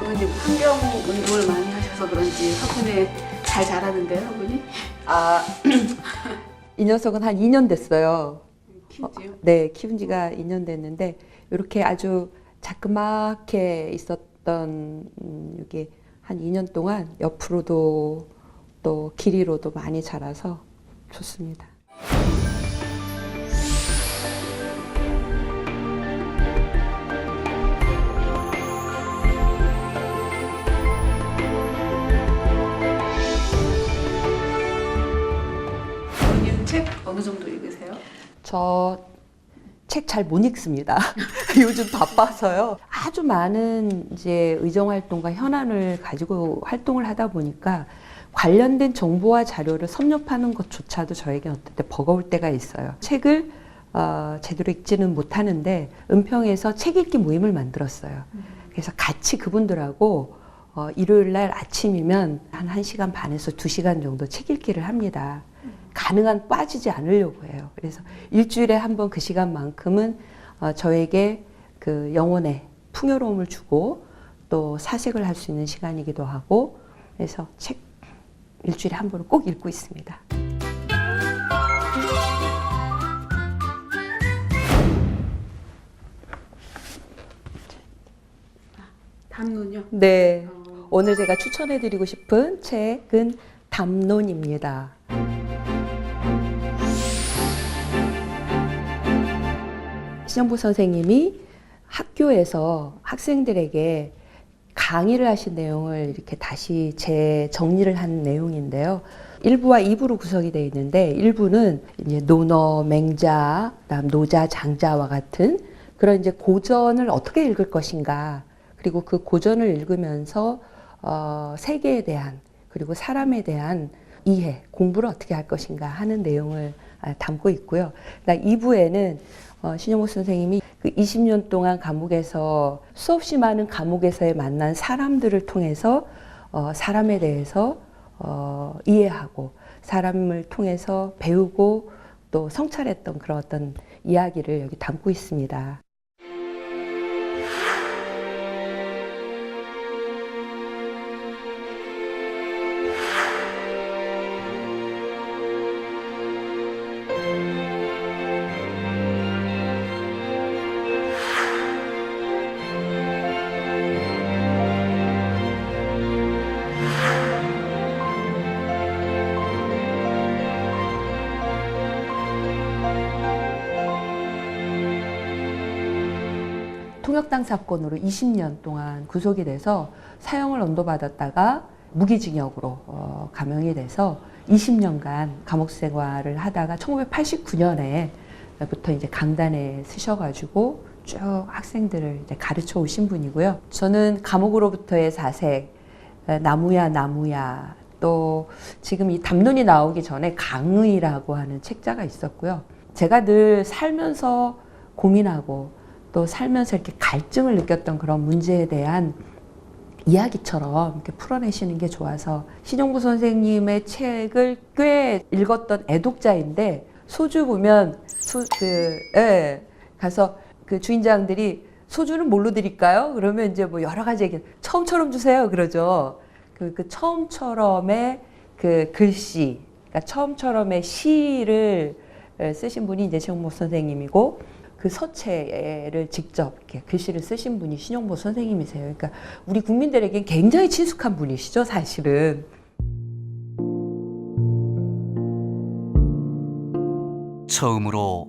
어머님 환경 운동을 많이 하셔서 그런지 화분에 잘 자라는데요, 화분이? 아, 이 녀석은 한 2년 됐어요. 키우지요? 네, 키운 지가 2년 됐는데 이렇게 아주 자그맣게 있었던 이게 한 2년 동안 옆으로도 또 길이로도 많이 자라서 좋습니다. 어머님 책 어느 정도 읽으세요? 저 책 잘 못 읽습니다. 요즘 바빠서요. 아주 많은 이제 의정 활동과 현안을 가지고 활동을 하다 보니까 관련된 정보와 자료를 섭렵하는 것조차도 저에게 어떨 때 버거울 때가 있어요. 책을 제대로 읽지는 못하는데 은평에서 책 읽기 모임을 만들었어요. 그래서 같이 그분들하고 일요일 날 아침이면 한 1시간 반에서 2시간 정도 책 읽기를 합니다. 가능한 빠지지 않으려고 해요. 그래서 일주일에 한 번 그 시간만큼은 저에게 그 영혼의 풍요로움을 주고 또 사색을 할 수 있는 시간이기도 하고 그래서 책 일주일에 한 번은 꼭 읽고 있습니다. 담론요? 네. 오늘 제가 추천해드리고 싶은 책은 담론입니다. 신영보 선생님이 학교에서 학생들에게 강의를 하신 내용을 이렇게 다시 재정리를 한 내용인데요. 1부와 2부로 구성이 되어 있는데 1부는 이제 논어, 맹자, 그다음 노자, 장자와 같은 그런 이제 고전을 어떻게 읽을 것인가 그리고 그 고전을 읽으면서 세계에 대한 그리고 사람에 대한 이해, 공부를 어떻게 할 것인가 하는 내용을 담고 있고요. 2부에는 신영보 선생님이 그 20년 동안 감옥에서 수없이 많은 감옥에서의 만난 사람들을 통해서 사람에 대해서 이해하고 사람을 통해서 배우고 또 성찰했던 그런 어떤 이야기를 여기 담고 있습니다. 통역당 사건으로 20년 동안 구속이 돼서 사형을 언도받았다가 무기징역으로 감형이 돼서 20년간 감옥 생활을 하다가 1989년에부터 이제 강단에 서셔가지고 쭉 학생들을 이제 가르쳐 오신 분이고요. 저는 감옥으로부터의 사색, 나무야 나무야 또 지금 이 담론이 나오기 전에 강의라고 하는 책자가 있었고요. 제가 늘 살면서 고민하고 또 살면서 이렇게 갈증을 느꼈던 그런 문제에 대한 이야기처럼 이렇게 풀어내시는 게 좋아서 신영보 선생님의 책을 꽤 읽었던 애독자인데 소주 보면 가서 그 주인장들이 소주는 뭘로 드릴까요? 그러면 이제 뭐 여러 가지 얘기 처음처럼 주세요 그러죠. 그 처음처럼의 그 글씨, 그러니까 처음처럼의 시를 쓰신 분이 이제 신영보 선생님이고. 그 서체를 직접 이렇게 글씨를 쓰신 분이 신영보 선생님이세요. 그러니까 우리 국민들에겐 굉장히 친숙한 분이시죠, 사실은. 처음으로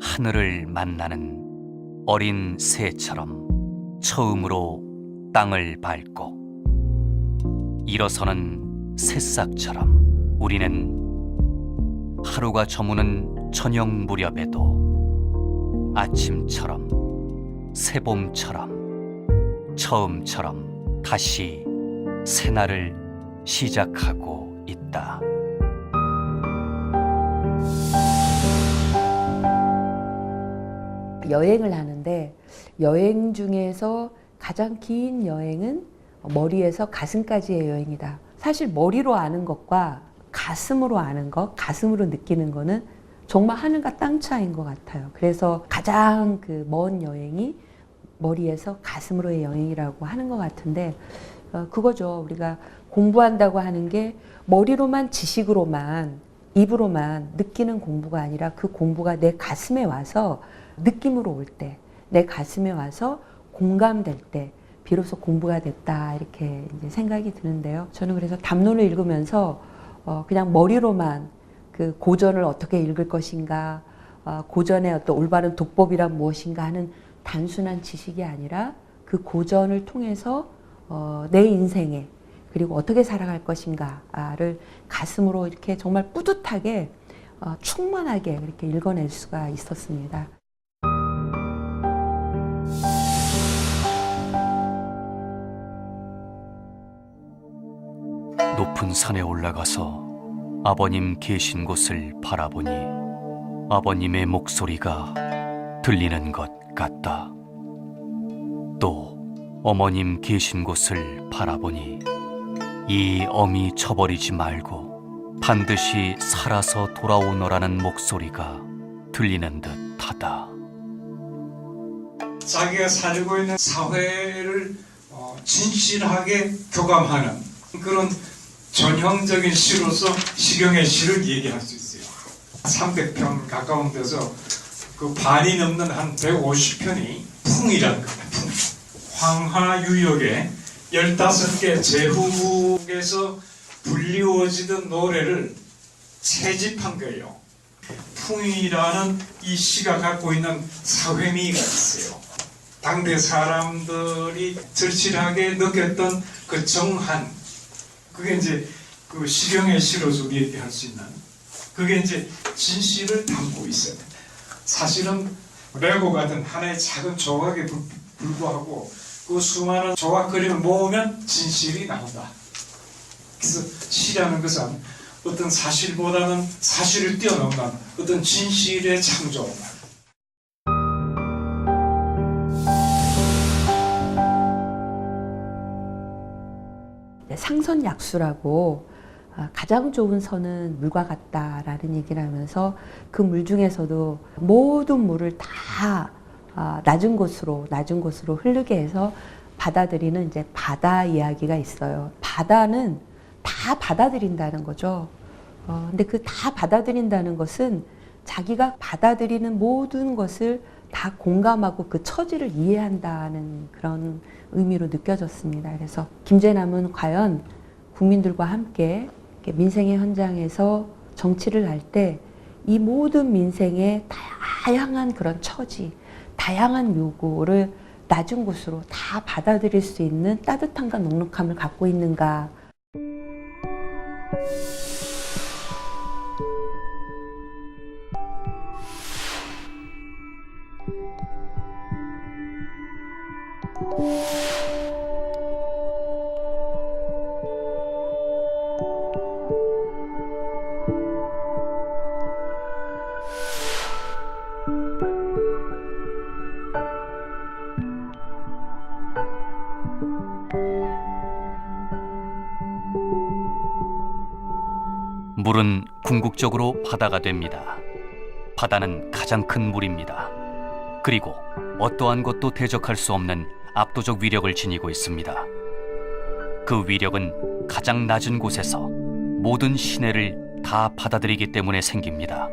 하늘을 만나는 어린 새처럼 처음으로 땅을 밟고 일어서는 새싹처럼 우리는 하루가 저무는 저녁 무렵에도 아침처럼 새봄처럼 처음처럼 다시 새날을 시작하고 있다. 여행을 하는데 여행 중에서 가장 긴 여행은 머리에서 가슴까지의 여행이다. 사실 머리로 아는 것과 가슴으로 아는 것, 가슴으로 느끼는 거는 정말 하늘과 땅 차이인 것 같아요. 그래서 가장 그 먼 여행이 머리에서 가슴으로의 여행이라고 하는 것 같은데 그거죠. 우리가 공부한다고 하는 게 머리로만 지식으로만 입으로만 느끼는 공부가 아니라 그 공부가 내 가슴에 와서 느낌으로 올 때, 내 가슴에 와서 공감될 때 비로소 공부가 됐다 이렇게 이제 생각이 드는데요. 저는 그래서 담론을 읽으면서 그냥 머리로만 그 고전을 어떻게 읽을 것인가, 고전의 어떤 올바른 독법이란 무엇인가 하는 단순한 지식이 아니라 그 고전을 통해서 내 인생에 그리고 어떻게 살아갈 것인가를 가슴으로 이렇게 정말 뿌듯하게 충만하게 이렇게 읽어낼 수가 있었습니다. 높은 산에 올라가서 아버님 계신 곳을 바라보니 아버님의 목소리가 들리는 것 같다. 또 어머님 계신 곳을 바라보니 이 어미 쳐버리지 말고 반드시 살아서 돌아오너라는 목소리가 들리는 듯하다. 자기가 살고 있는 사회를 진실하게 교감하는 그런 전형적인 시로서 시경의 시를 얘기할 수 있어요. 300편 가까운 데서 그 반이 넘는 한 150편이 풍이라는 겁니다. 풍. 황하유역의 15개 제후국에서 불리워지던 노래를 채집한 거예요. 풍이라는 이 시가 갖고 있는 사회미가 있어요. 당대 사람들이 절실하게 느꼈던 그 정한, 그게 이제 그 시경의 시로서 얘기할 수 있는, 그게 이제 진실을 담고 있어요. 사실은 레고 같은 하나의 작은 조각에 불과하고 그 수많은 조각 그림을 모으면 진실이 나온다. 그래서 시라는 것은 어떤 사실보다는 사실을 뛰어넘는 어떤 진실의 창조. 상선약수라고 가장 좋은 선은 물과 같다라는 얘기를 하면서 그 물 중에서도 모든 물을 다 낮은 곳으로 흐르게 해서 받아들이는 이제 바다 이야기가 있어요. 바다는 다 받아들인다는 거죠. 근데 그 다 받아들인다는 것은 자기가 받아들이는 모든 것을 다 공감하고 그 처지를 이해한다는 그런 의미로 느껴졌습니다. 그래서 김재남은 과연 국민들과 함께 민생의 현장에서 정치를 할 때 이 모든 민생의 다양한 그런 처지, 다양한 요구를 낮은 곳으로 다 받아들일 수 있는 따뜻함과 넉넉함을 갖고 있는가. 물은 궁극적으로 바다가 됩니다. 바다는 가장 큰 물입니다. 그리고 어떠한 것도 대적할 수 없는 압도적 위력을 지니고 있습니다. 그 위력은 가장 낮은 곳에서 모든 시내를 다 받아들이기 때문에 생깁니다.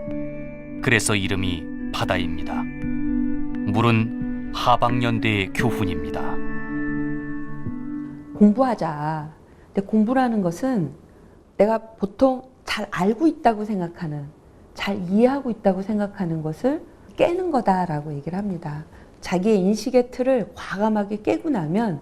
그래서 이름이 바다입니다. 물은 하방연대의 교훈입니다. 공부하자. 근데 공부라는 것은 내가 보통 잘 알고 있다고 생각하는, 잘 이해하고 있다고 생각하는 것을 깨는 거다라고 얘기를 합니다. 자기의 인식의 틀을 과감하게 깨고 나면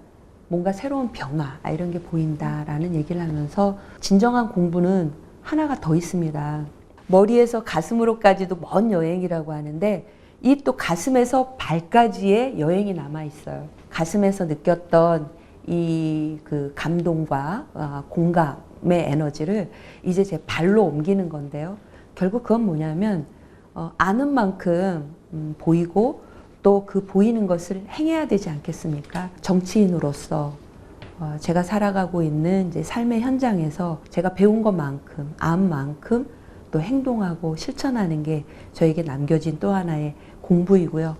뭔가 새로운 변화 이런 게 보인다라는 얘기를 하면서 진정한 공부는 하나가 더 있습니다. 머리에서 가슴으로까지도 먼 여행이라고 하는데 이 또 가슴에서 발까지의 여행이 남아 있어요. 가슴에서 느꼈던 이 그 감동과 공감의 에너지를 이제 제 발로 옮기는 건데요. 결국 그건 뭐냐면 아는 만큼 보이고 또 그 보이는 것을 행해야 되지 않겠습니까? 정치인으로서 제가 살아가고 있는 이제 삶의 현장에서 제가 배운 것만큼, 안 만큼 또 행동하고 실천하는 게 저에게 남겨진 또 하나의 공부이고요.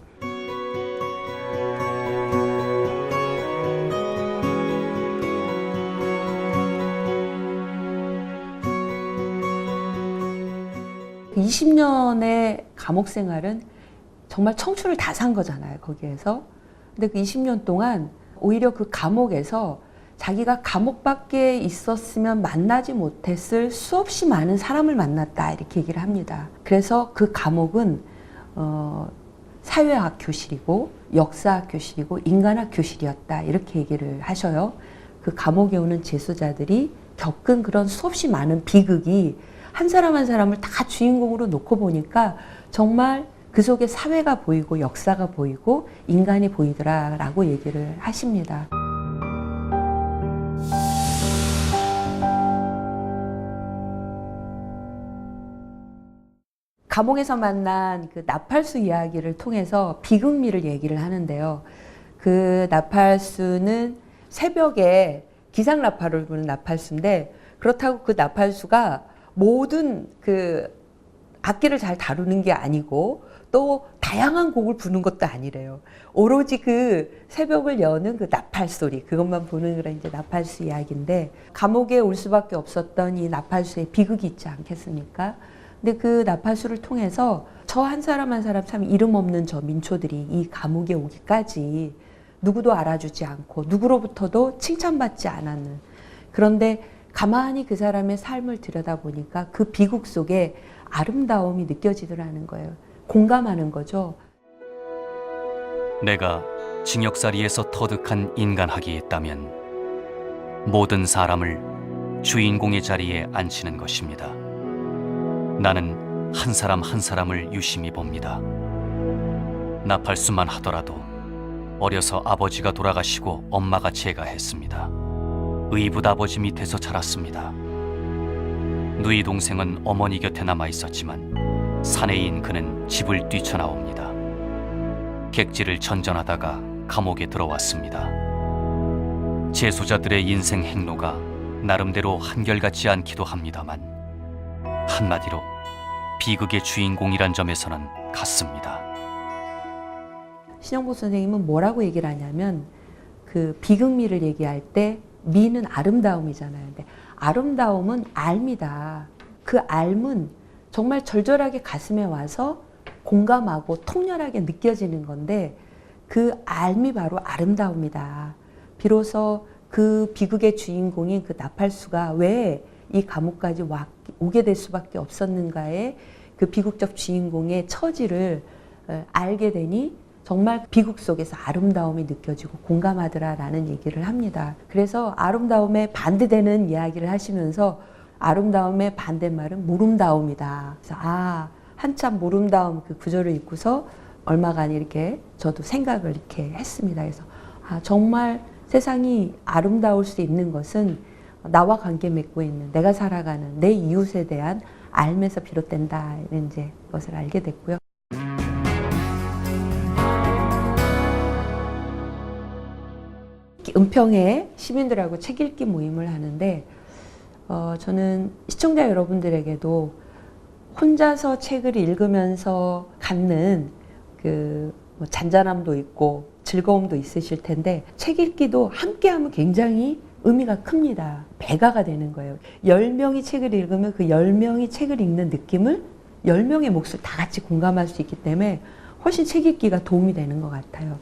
20년의 감옥 생활은 정말 청춘을 다 산 거잖아요, 거기에서. 근데 그 20년 동안 오히려 그 감옥에서 자기가 감옥 밖에 있었으면 만나지 못했을 수없이 많은 사람을 만났다, 이렇게 얘기를 합니다. 그래서 그 감옥은 사회학 교실이고 역사학 교실이고 인간학 교실이었다, 이렇게 얘기를 하셔요. 그 감옥에 오는 재수자들이 겪은 그런 수없이 많은 비극이 한 사람 한 사람을 다 주인공으로 놓고 보니까 정말 그 속에 사회가 보이고 역사가 보이고 인간이 보이더라라고 얘기를 하십니다. 감옥에서 만난 그 나팔수 이야기를 통해서 비극미를 얘기를 하는데요. 그 나팔수는 새벽에 기상 나팔을 부는 나팔수인데, 그렇다고 그 나팔수가 모든 그 악기를 잘 다루는 게 아니고 또 다양한 곡을 부는 것도 아니래요. 오로지 그 새벽을 여는 그 나팔 소리, 그것만 부는 그런 이제 나팔수 이야기인데, 감옥에 올 수밖에 없었던 이 나팔수의 비극이 있지 않겠습니까? 근데 그 나팔수를 통해서 저 한 사람 한 사람, 참 이름 없는 저 민초들이 이 감옥에 오기까지 누구도 알아주지 않고 누구로부터도 칭찬받지 않았는, 그런데 가만히 그 사람의 삶을 들여다보니까 그 비극 속에 아름다움이 느껴지더라는 거예요. 공감하는 거죠. 내가 징역살이에서 터득한 인간학이 있다면 모든 사람을 주인공의 자리에 앉히는 것입니다. 나는 한 사람 한 사람을 유심히 봅니다. 나팔수만 하더라도 어려서 아버지가 돌아가시고 엄마가 제가 했습니다. 의붓 아버지 밑에서 자랐습니다. 누이 동생은 어머니 곁에 남아 있었지만 사내인 그는 집을 뛰쳐나옵니다. 객지를 전전하다가 감옥에 들어왔습니다. 재소자들의 인생 행로가 나름대로 한결같지 않기도 합니다만 한마디로 비극의 주인공이란 점에서는 같습니다. 신영복 선생님은 뭐라고 얘기를 하냐면, 그 비극미를 얘기할 때 미는 아름다움이잖아요. 근데 아름다움은 알미다. 그 알은 정말 절절하게 가슴에 와서 공감하고 통렬하게 느껴지는 건데, 그 알미 바로 아름다움이다. 비로소 그 비극의 주인공인 그 나팔수가 왜 이 감옥까지 오게 될 수밖에 없었는가의 그 비극적 주인공의 처지를 알게 되니 정말 비극 속에서 아름다움이 느껴지고 공감하더라라는 얘기를 합니다. 그래서 아름다움에 반대되는 이야기를 하시면서 아름다움의 반대말은 모름다움이다. 그래서 한참 모름다움 그 구절을 읽고서 얼마간 이렇게 저도 생각을 이렇게 했습니다. 그래서 정말 세상이 아름다울 수 있는 것은 나와 관계 맺고 있는, 내가 살아가는 내 이웃에 대한 알면서 비롯된다, 이런 이제 것을 알게 됐고요. 은평에 시민들하고 책 읽기 모임을 하는데, 저는 시청자 여러분들에게도 혼자서 책을 읽으면서 갖는 그 잔잔함도 있고 즐거움도 있으실 텐데, 책 읽기도 함께하면 굉장히 의미가 큽니다. 배가가 되는 거예요. 10명이 책을 읽으면 그 10명이 책을 읽는 느낌을 10명의 몫을 다 같이 공감할 수 있기 때문에 훨씬 책 읽기가 도움이 되는 것 같아요.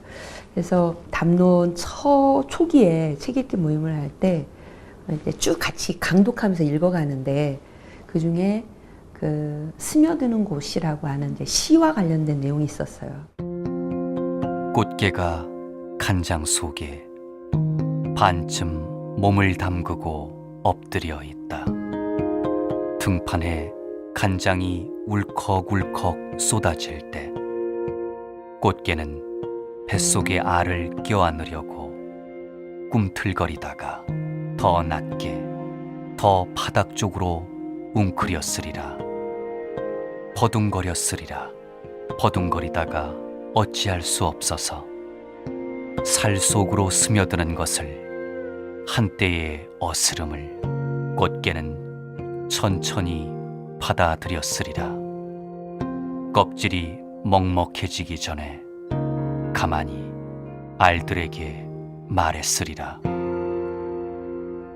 그래서 담론 초기에 책 읽기 모임을 할 때 쭉 같이 강독하면서 읽어가는데, 그 중에 그 스며드는 곳이라고 하는 이제 시와 관련된 내용이 있었어요. 꽃게가 간장 속에 반쯤 몸을 담그고 엎드려 있다. 등판에 간장이 울컥울컥 쏟아질 때 꽃게는 뱃속에 알을 껴안으려고 꿈틀거리다가 더 낮게 더 바닥 쪽으로 웅크렸으리라. 버둥거렸으리라. 버둥거리다가 어찌할 수 없어서 살 속으로 스며드는 것을, 한때의 어스름을 꽃게는 천천히 받아들였으리라. 껍질이 먹먹해지기 전에 가만히 알들에게 말했으리라.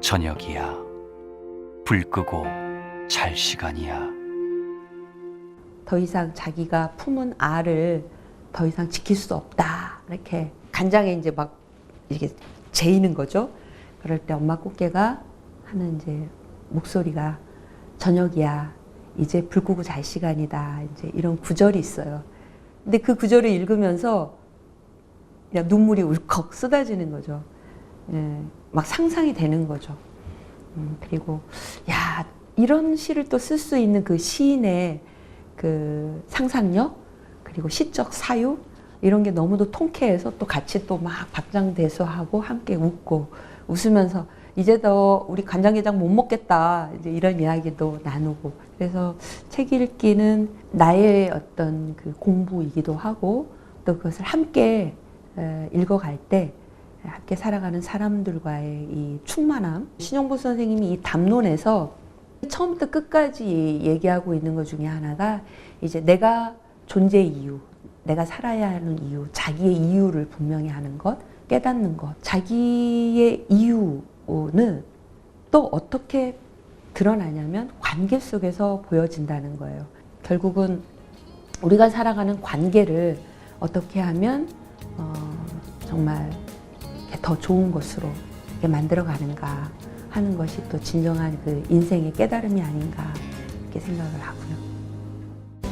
저녁이야. 불 끄고 잘 시간이야. 더 이상 자기가 품은 알을 더 이상 지킬 수 없다. 이렇게 간장에 이제 막 이렇게 재이는 거죠. 그럴 때 엄마 꽃게가 하는 이제 목소리가 저녁이야. 이제 불 끄고 잘 시간이다. 이제 이런 구절이 있어요. 근데 그 구절을 읽으면서 그냥 눈물이 울컥 쏟아지는 거죠. 예, 막 상상이 되는 거죠. 그리고 야, 이런 시를 또 쓸 수 있는 그 시인의 그 상상력 그리고 시적 사유 이런 게 너무도 통쾌해서 또 같이 또 막 박장대소하고 함께 웃고 웃으면서 이제 더 우리 간장게장 못 먹겠다 이제 이런 이야기도 나누고 그래서 책 읽기는 나의 어떤 그 공부이기도 하고 또 그것을 함께 읽어갈 때 함께 살아가는 사람들과의 이 충만함. 신용보 선생님이 이 담론에서 처음부터 끝까지 얘기하고 있는 것 중에 하나가 이제 내가 존재 이유, 내가 살아야 하는 이유, 자기의 이유를 분명히 하는 것, 깨닫는 것. 자기의 이유는 또 어떻게 드러나냐면 관계 속에서 보여진다는 거예요. 결국은 우리가 살아가는 관계를 어떻게 하면 정말 더 좋은 것으로 만들어가는가 하는 것이 또 진정한 그 인생의 깨달음이 아닌가 이렇게 생각을 하고요.